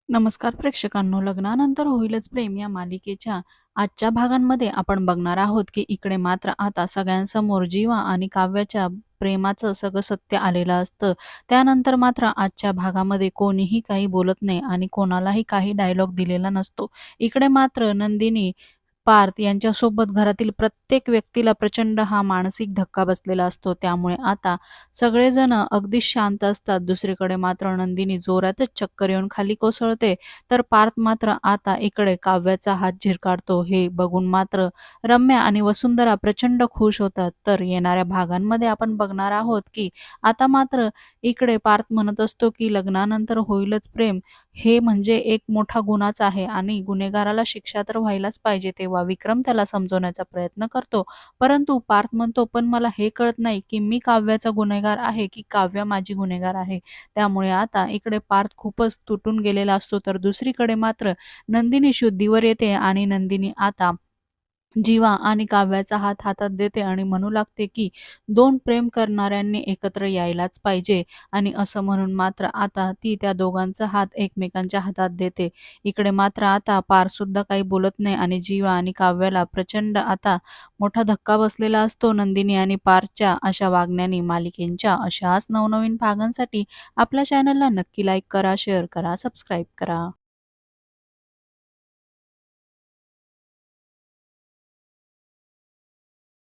नमस्कार प्रेक्षकांनो, लग्नानंतर होईलच प्रेम या मालिकेच्या आजच्या भागांमध्ये आपण बघणार आहोत की इकडे मात्र आता सगळ्यांसमोर जीवा आणि काव्याच्या प्रेमाचं सगळं सत्य आलेलं असतं. त्यानंतर मात्र आजच्या भागामध्ये कोणीही काही बोलत नाही आणि कोणालाही काही डायलॉग दिलेला नसतो. इकडे मात्र नंदिनी पार्थ यांच्यासोबत घरातील प्रत्येक व्यक्तीला प्रचंड हा मानसिक धक्का बसलेला असतो. त्यामुळे आता सगळेजण अगदी शांत असतात. दुसरीकडे मात्र नंदिनी जोरातच चक्कर येऊन खाली कोसळते, तर पार्थ मात्र आता इकडे काव्याचा हात झिरकाढतो. हे बघून मात्र रम्या आणि वसुंधरा प्रचंड खुश होतात. तर येणाऱ्या भागांमध्ये आपण बघणार आहोत की आता मात्र इकडे पार्थ म्हणत असतो की लग्नानंतर होईलच प्रेम हे म्हणजे एक मोठा गुन्हाच आहे आणि गुन्हेगाराला शिक्षा तर व्हायलाच पाहिजे. तेव्हा विक्रम त्याला समजवण्याचा प्रयत्न करतो. परंतु पार्थ म्हणतो, "पण मला हे कळत नाही की मी काव्याचा गुन्हेगार आहे की काव्या माझी गुन्हेगार आहे." त्यामुळे आता इकडे पार्थ खूपच तुटून गेलेला असतो. तर दुसरीकडे मात्र नंदिनी शुद्धीवर येते आणि नंदिनी आता जीवा आणि काव्याचा हात हातात देते आणि म्हणू लागते की दोन प्रेम करणाऱ्यांनी एकत्र यायलाच पाहिजे आणि असं म्हणून मात्र आता ती त्या दोघांचा हात एकमेकांच्या हातात देते. इकडे मात्र आता पारसुद्धा काही बोलत नाही आणि जीवा आणि काव्याला प्रचंड आता मोठा धक्का बसलेला असतो. नंदिनी आणि पार्थच्या अशा वागण्याने. मालिकेच्या अशाच नवनवीन भागांसाठी आपल्या चॅनलला नक्की लाईक करा, शेअर करा, सबस्क्राईब करा.